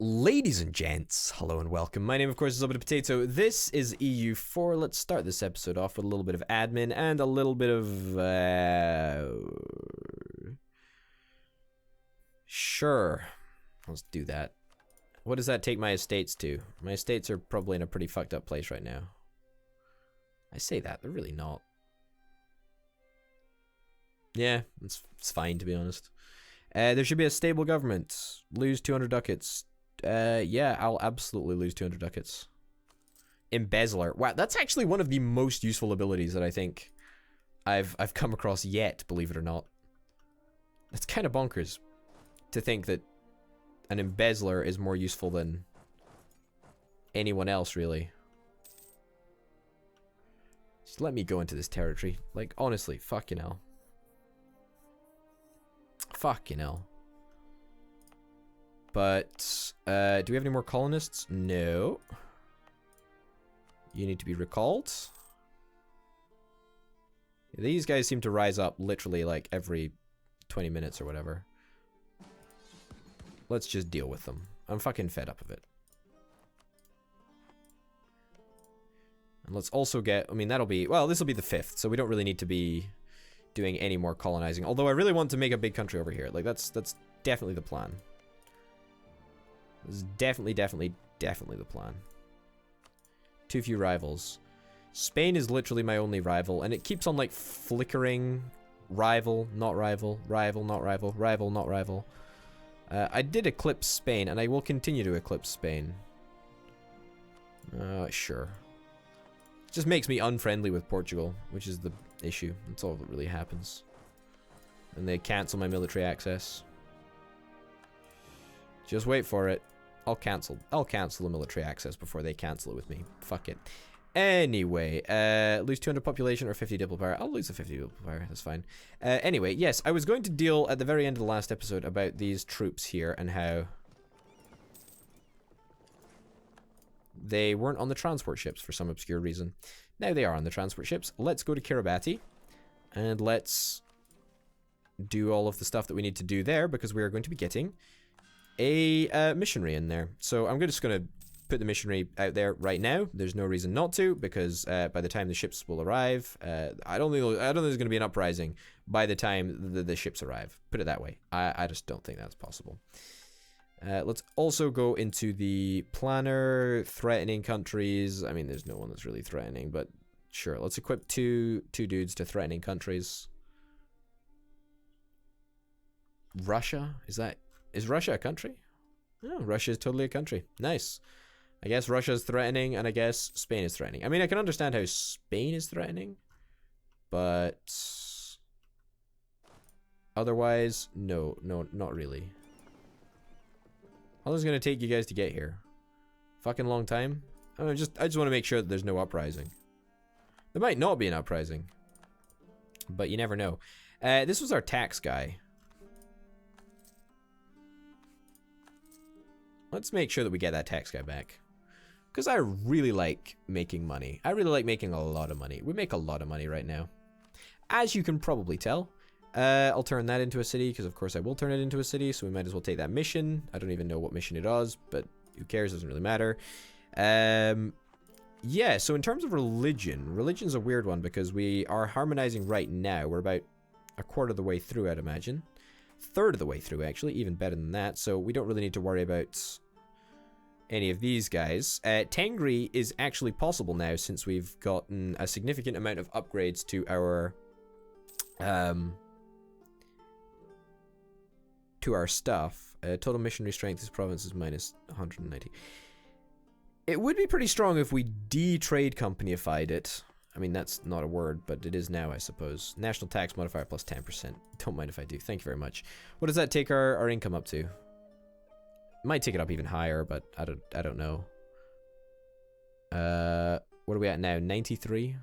Ladies and gents, hello and welcome. My name, of course, is Potato. This is EU4. Let's start this episode off with a little bit of admin and a little bit of... Sure. Let's do that. What does that take my estates to? My estates are probably in a pretty fucked up place right now. I say that, they're really not. Yeah, it's fine, to be honest. There should be a stable government. Lose 200 ducats. Yeah, I'll absolutely lose 200 ducats. Embezzler. Wow, that's actually one of the most useful abilities that I think I've come across yet, believe it or not. That's kind of bonkers to think that an embezzler is more useful than anyone else, really. Just let me go into this territory. Like, honestly, fucking hell. Fucking hell. But, do we have any more colonists? No. You need to be recalled. These guys seem to rise up literally like every 20 minutes or whatever. Let's just deal with them. I'm fucking fed up of it. And let's also get, I mean, that'll be, well, this will be the 5th, so we don't really need to be doing any more colonizing. Although I really want to make a big country over here. Like, that's definitely the plan. This is definitely the plan. Too few rivals. Spain is literally my only rival, and it keeps on, like, flickering. Rival, not rival, rival, not rival, rival, not rival. I did eclipse Spain, and I will continue to eclipse Spain. Sure. It just makes me unfriendly with Portugal, which is the issue. That's all that really happens. And they cancel my military access. Just wait for it. I'll cancel the military access before they cancel it with me. Fuck it. Anyway, lose 200 population or 50 diplo power. I'll lose the 50 diplo power. That's fine. Anyway, yes, I was going to deal at the very end of the last episode about these troops here and how they weren't on the transport ships for some obscure reason. Now they are on the transport ships. Let's go to Kiribati and let's do all of the stuff that we need to do there because we are going to be getting a missionary in there. So I'm just going to put the missionary out there right now. There's no reason not to because by the time the ships will arrive, I don't think there's going to be an uprising by the time the ships arrive. Put it that way. I just don't think that's possible. Let's also go into the planner, threatening countries. I mean, there's no one that's really threatening, but sure. Let's equip two dudes to threatening countries. Russia? Is Russia a country? Oh, Russia is totally a country. Nice. I guess Russia is threatening, and I guess Spain is threatening. I mean, I can understand how Spain is threatening, but otherwise, no, not really. How long is it going to take you guys to get here? Fucking long time? I just want to make sure that there's no uprising. There might not be an uprising, but you never know. This was our tax guy. Let's make sure that we get that tax guy back. Because I really like making money. I really like making a lot of money. We make a lot of money right now. As you can probably tell. I'll turn that into a city, because of course I will turn it into a city, so we might as well take that mission. I don't even know what mission it is, but who cares, doesn't really matter. Yeah, so in terms of religion's a weird one, because we are harmonizing right now. We're about a quarter of the way through, I'd imagine. Third of the way through, actually, even better than that, so we don't really need to worry about any of these guys. Tengri is actually possible now, since we've gotten a significant amount of upgrades to our stuff. Total missionary strength this province is minus 190. It would be pretty strong if we de-trade companyified it. I mean, that's not a word, but it is now, I suppose. National tax modifier plus 10%. Don't mind if I do. Thank you very much. What does that take our income up to? Might take it up even higher, but I don't know. What are we at now? 93?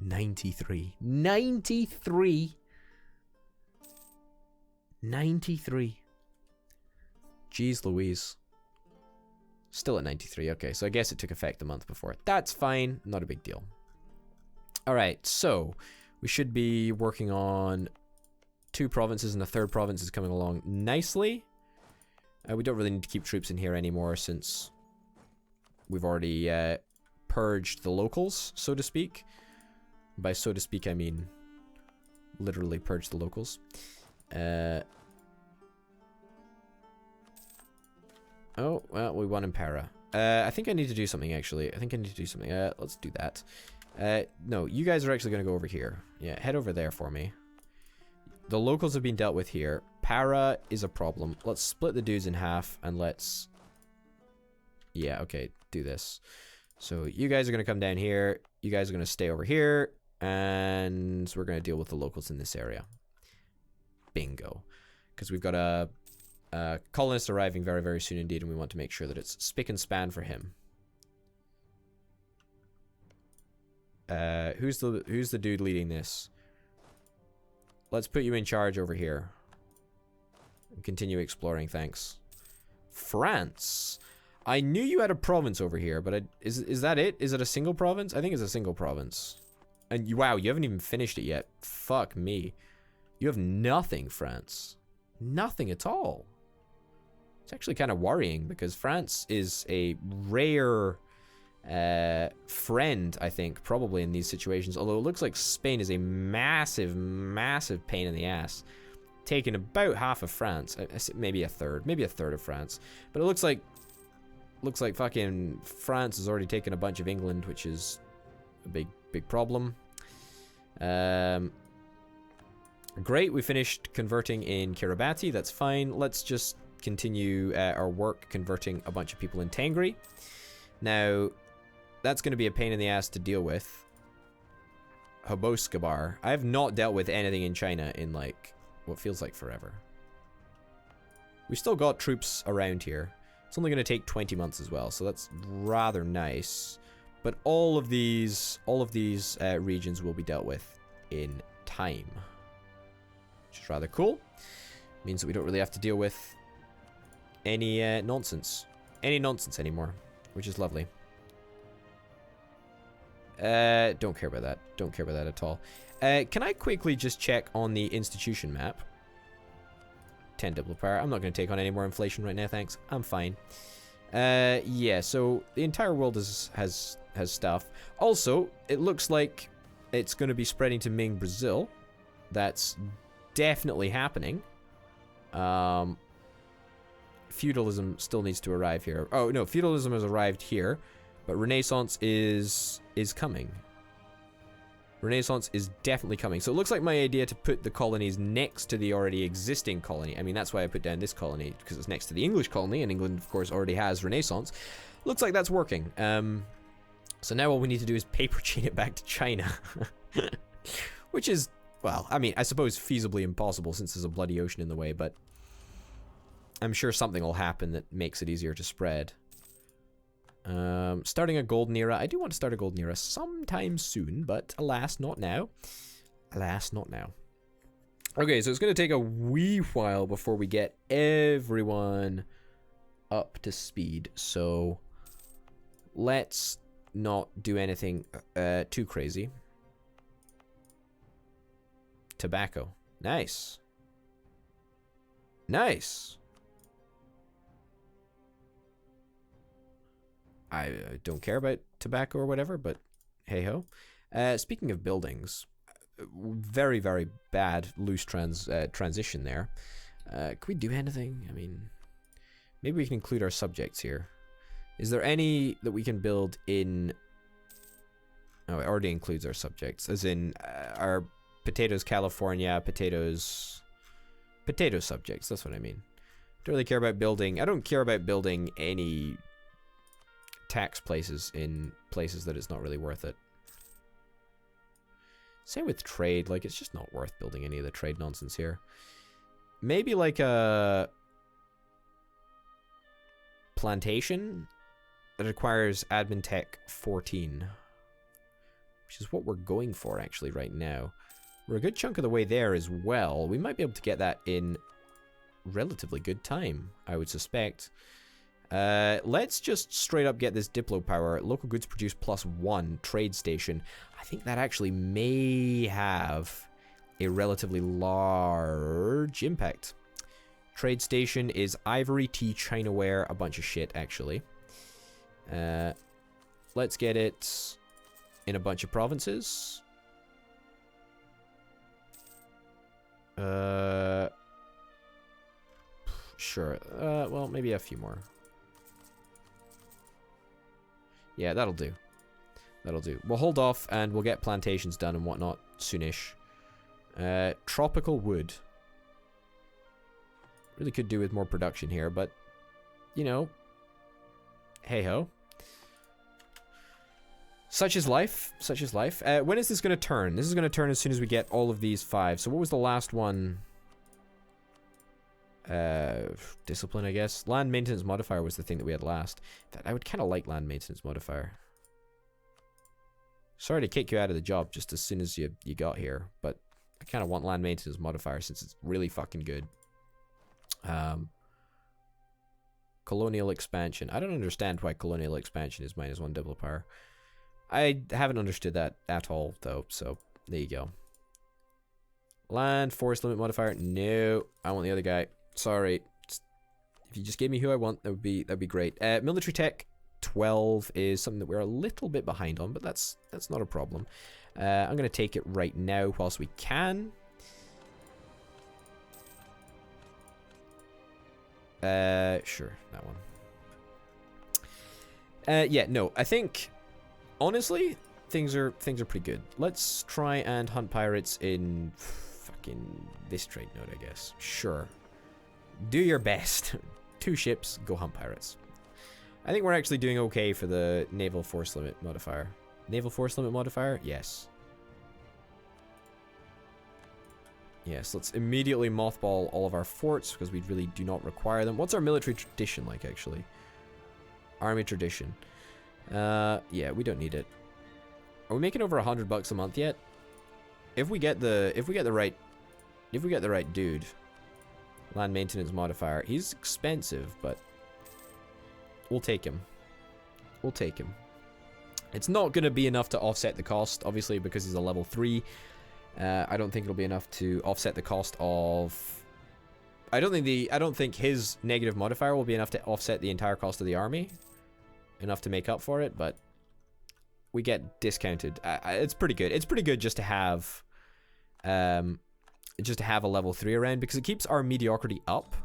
93. 93. 93. Jeez Louise. Still at 93. Okay, so I guess it took effect the month before. That's fine. Not a big deal. Alright, so we should be working on 2 provinces, and the 3rd province is coming along nicely. We don't really need to keep troops in here anymore since we've already purged the locals, so to speak. By so to speak, I mean literally purge the locals. Oh, well, we won in Para. I think I need to do something, actually. I think I need to do something. Let's do that. No, you guys are actually going to go over here. Yeah, head over there for me. The locals have been dealt with here. Para is a problem. Let's split the dudes in half and let's... Yeah, okay, do this. So you guys are going to come down here. You guys are going to stay over here. And we're going to deal with the locals in this area. Bingo. Because we've got a colonist arriving very, very soon indeed, and we want to make sure that it's spick and span for him. Who's the dude leading this? Let's put you in charge over here. And continue exploring, thanks. France. I knew you had a province over here, but is that it? Is it a single province? I think it's a single province. And wow, you haven't even finished it yet. Fuck me. You have nothing, France. Nothing at all. It's actually kind of worrying because France is a rare friend, I think, probably in these situations. Although it looks like Spain is a massive, massive pain in the ass. Taking about half of France. Maybe a third of France. But it looks like fucking France has already taken a bunch of England, which is a big problem. Great, we finished converting in Kiribati. That's fine. Let's just continue our work converting a bunch of people in Tangri. Now, that's going to be a pain in the ass to deal with. Hoboskabar. I have not dealt with anything in China in like what feels like forever. We've still got troops around here. It's only going to take 20 months as well, so that's rather nice. But all of these regions will be dealt with in time, which is rather cool. Means that we don't really have to deal with any nonsense anymore, which is lovely. Don't care about that. Don't care about that at all. Can I quickly just check on the institution map? 10 double power. I'm not going to take on any more inflation right now, thanks. I'm fine. Yeah, so the entire world has stuff. Also, it looks like it's going to be spreading to Ming, Brazil. That's definitely happening. Feudalism still needs to arrive here. Oh, no, feudalism has arrived here, but Renaissance is coming. Renaissance is definitely coming. So it looks like my idea to put the colonies next to the already existing colony. I mean, that's why I put down this colony, because it's next to the English colony, and England, of course, already has Renaissance. Looks like that's working. So now all we need to do is paper chain it back to China. Which is, well, I mean, I suppose feasibly impossible since there's a bloody ocean in the way, but I'm sure something will happen that makes it easier to spread. Starting a golden era. I do want to start a golden era sometime soon, but alas, not now. Alas, not now. Okay, so it's going to take a wee while before we get everyone up to speed. So let's not do anything too crazy. Tobacco. Nice. Nice. I don't care about tobacco or whatever, but hey-ho. Speaking of buildings, very, very bad loose transition there. Can we do anything? I mean, maybe we can include our subjects here. Is there any that we can build in... Oh, it already includes our subjects, as in our potatoes California, potatoes subjects, that's what I mean. Don't really care about building... I don't care about building any... tax places in places that it's not really worth it. Same with trade, like it's just not worth building any of the trade nonsense here. Maybe like a plantation that requires admin tech 14, which is what we're going for actually right now. We're a good chunk of the way there as well. We might be able to get that in relatively good time, I would suspect. Let's just straight up get this Diplo power. Local goods produce +1 trade station. I think that actually may have a relatively large impact. Trade station is ivory, tea, chinaware, a bunch of shit, actually. Let's get it in a bunch of provinces. Sure. Well, maybe a few more. Yeah, that'll do. That'll do. We'll hold off and we'll get plantations done and whatnot soonish. Tropical wood. Really could do with more production here, but, you know, hey-ho. Such is life. Such is life. When is this going to turn? This is going to turn as soon as we get all of these 5. So what was the last one? Discipline, I guess. Land maintenance modifier was the thing that we had last. I would kind of like land maintenance modifier. Sorry to kick you out of the job just as soon as you got here, but I kind of want land maintenance modifier since it's really fucking good. Colonial expansion. I don't understand why colonial expansion is -1 double power. I haven't understood that at all, though, so there you go. Land, forest limit modifier. No, I want the other guy. Sorry. If you just gave me who I want, that'd be great. Military tech 12 is something that we're a little bit behind on, but that's not a problem. I'm gonna take it right now whilst we can. Sure, that one. Yeah, no, I think honestly things are pretty good. Let's try and hunt pirates in fucking this trade node, I guess. Sure. Do your best. 2 ships, go hunt pirates. I think we're actually doing okay for the naval force limit modifier. Naval force limit modifier? Yes. Yes, let's immediately mothball all of our forts because we really do not require them. What's our military tradition like, actually? Army tradition. Yeah, we don't need it. Are we making over $100 a month yet? If we get the right dude, land maintenance modifier, he's expensive, but we'll take him. We'll take him. It's not going to be enough to offset the cost, obviously, because he's a level 3. I don't think it'll be enough to offset the cost of. I don't think his negative modifier will be enough to offset the entire cost of the army. Enough to make up for it, but we get discounted. It's pretty good. It's pretty good just to have, a level 3 around because it keeps our mediocrity up,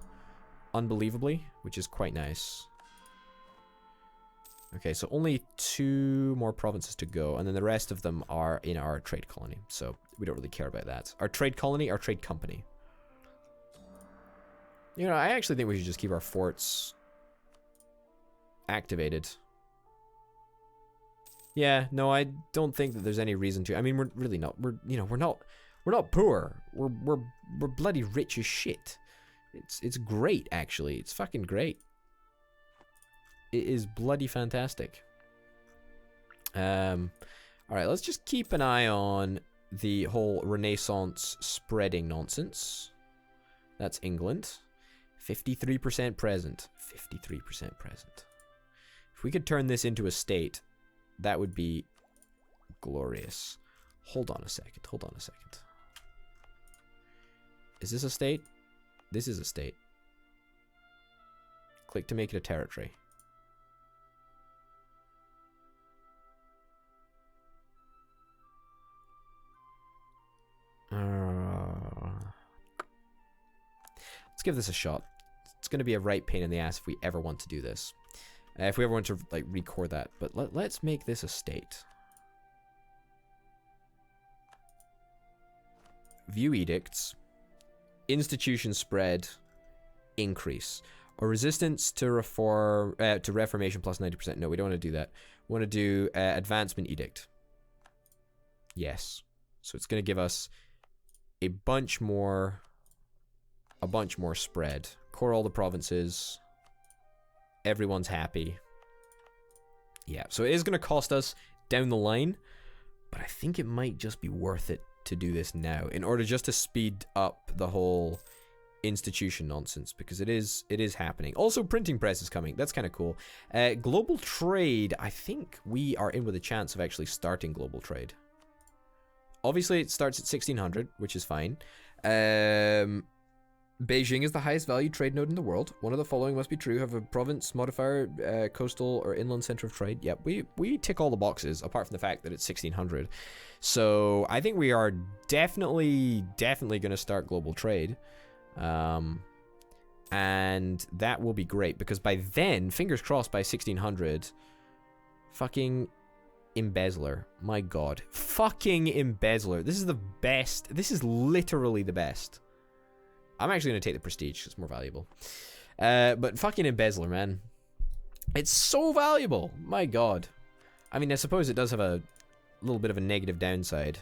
unbelievably, which is quite nice. Okay, so only 2 more provinces to go, and then the rest of them are in our trade colony, so we don't really care about that. Our trade colony, our trade company. You know, I actually think we should just keep our forts activated. Yeah, no, I don't think that there's any reason to. I mean, we're really not. We're not poor. We're bloody rich as shit. It's great, actually. It's fucking great. It is bloody fantastic. All right, let's just keep an eye on the whole Renaissance spreading nonsense. That's England. 53% present. 53% present. If we could turn this into a state, that would be glorious. Hold on a second. Hold on a second. Is this a state? This is a state. Click to make it a territory. Let's give this a shot. It's going to be a right pain in the ass if we ever want to do this. If we ever want to like record that, but let's make this a state. View edicts. Institution spread. Increase. Or resistance to reform to reformation plus 90%. No, we don't want to do that. We want to do advancement edict. Yes. So it's going to give us a bunch more spread. Core all the provinces. Everyone's happy. Yeah, so it is going to cost us down the line, but I think it might just be worth it to do this now in order just to speed up the whole institution nonsense, because it is happening. Also, printing press is coming. That's kind of cool. Global trade, I think we are in with a chance of actually starting global trade. Obviously, it starts at 1600, which is fine. Beijing is the highest value trade node in the world. One of the following must be true. Have a province, modifier, coastal, or inland center of trade. Yep, we tick all the boxes, apart from the fact that it's 1600. So I think we are definitely going to start global trade. And that will be great, because by then, fingers crossed, by 1600, fucking embezzler. My god. Fucking embezzler. This is the best. This is literally the best. I'm actually going to take the prestige because it's more valuable. But fucking embezzler, man. It's so valuable. My god. I mean, I suppose it does have a little bit of a negative downside.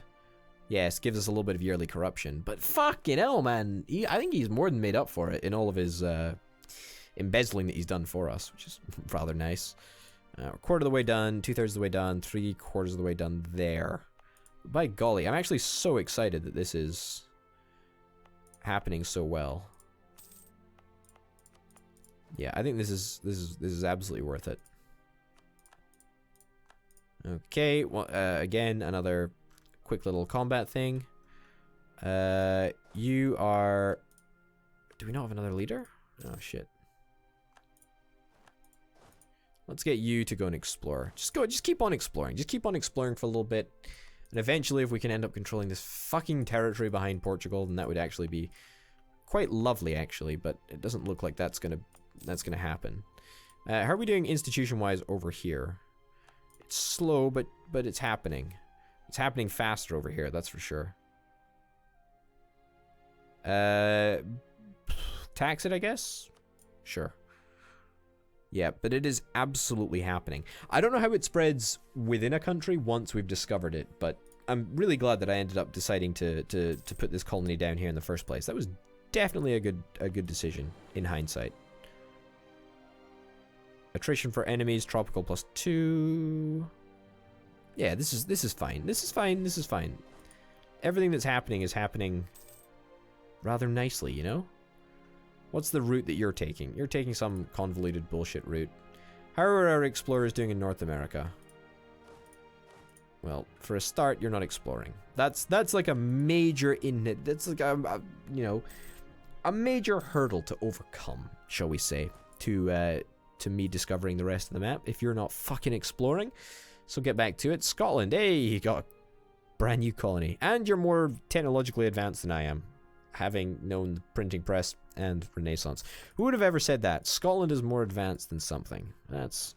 Yes, gives us a little bit of yearly corruption. But fucking hell, man. I think he's more than made up for it in all of his embezzling that he's done for us, which is rather nice. We're a quarter of the way done, 2/3 of the way done, 3/4 of the way done there. By golly, I'm actually so excited that this is happening so well. Yeah, I think this is absolutely worth it. Okay, well, again, another quick little combat thing. You are... Do we not have another leader? Oh, shit. Let's get you to go and explore. Just keep on exploring. Just keep on exploring for a little bit. And eventually, if we can end up controlling this fucking territory behind Portugal, then that would actually be quite lovely, actually. But it doesn't look like that's gonna happen. How are we doing institution-wise over here? It's slow, but it's happening. It's happening faster over here, that's for sure. Tax it, I guess? Sure. Yeah, but it is absolutely happening. I don't know how it spreads within a country once we've discovered it, but I'm really glad that I ended up deciding to put this colony down here in the first place. That was definitely a good decision in hindsight. Attrition for enemies, tropical +2. Yeah, this is fine. This is fine. This is fine. Everything that's happening is happening rather nicely, you know? What's the route that you're taking? You're taking some convoluted bullshit route. How are our explorers doing in North America? Well, for a start, you're not exploring. That's like a major that's like you know, a major hurdle to overcome, shall we say, to me discovering the rest of the map if you're not fucking exploring. So get back to it. Scotland, hey, you got a brand new colony. And you're more technologically advanced than I am, having known the printing press and Renaissance. Who would have ever said that? Scotland is more advanced than something. That's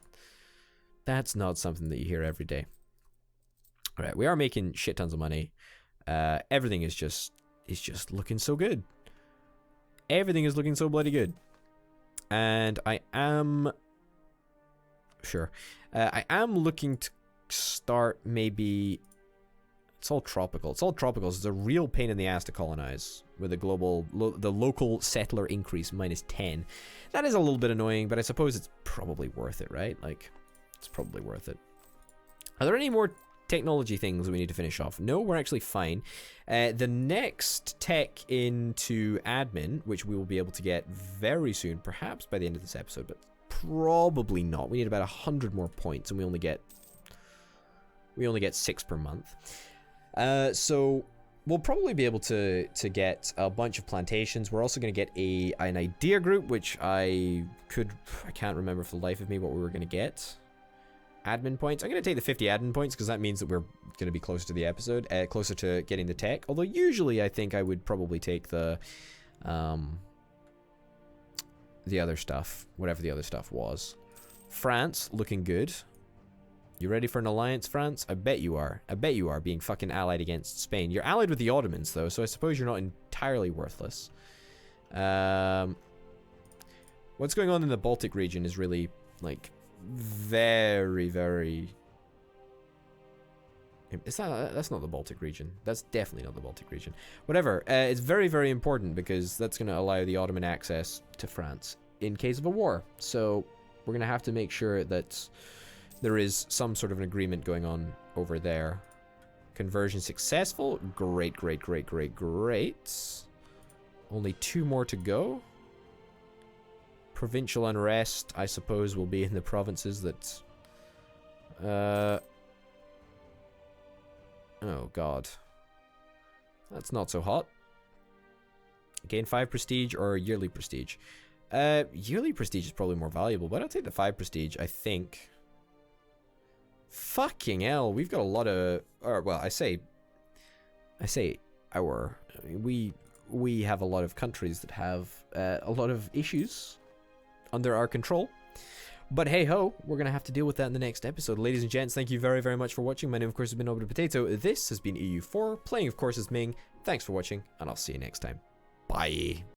not something that you hear every day. Alright, we are making shit tons of money. Everything is just looking so good. Everything is looking so bloody good. And I am... Sure. I am looking to start maybe... It's all tropical. It's all tropical. It's a real pain in the ass to colonize with a global... the local settler increase -10. That is a little bit annoying, but I suppose it's probably worth it, right? Like, it's probably worth it. Are there any more technology things we need to finish off? No, we're actually fine. The next tech into admin, which we will be able to get very soon, perhaps by the end of this episode, but probably not. We need about 100 more points, and we only get 6 per month. So we'll probably be able to get a bunch of plantations. We're also going to get an idea group, which I can't remember for the life of me what we were going to get. Admin points. I'm going to take the 50 admin points because that means that we're going to be closer to the episode, closer to getting the tech. Although usually I think I would probably take the other stuff, whatever the other stuff was. France, looking good. You ready for an alliance, France? I bet you are. I bet you are, being fucking allied against Spain. You're allied with the Ottomans, though, so I suppose you're not entirely worthless. What's going on in the Baltic region is really, like, very, very... That's not the Baltic region. That's definitely not the Baltic region. Whatever. It's very, very important because that's going to allow the Ottoman access to France in case of a war. So we're going to have to make sure that there is some sort of an agreement going on over there. Conversion successful. Great, great, great, great, great. Only 2 more to go. Provincial unrest, I suppose, will be in the provinces that... Oh, God. That's not so hot. Gain 5 prestige or yearly prestige? Yearly prestige is probably more valuable, but I'll take the 5 prestige, I think. Fucking hell, we've got a lot of... Or, well, I say our... We have a lot of countries that have a lot of issues under our control. But hey ho, we're going to have to deal with that in the next episode. Ladies and gents, thank you very, very much for watching. My name, of course, has been Open Potato. This has been EU4. Playing, of course, is Ming. Thanks for watching, and I'll see you next time. Bye.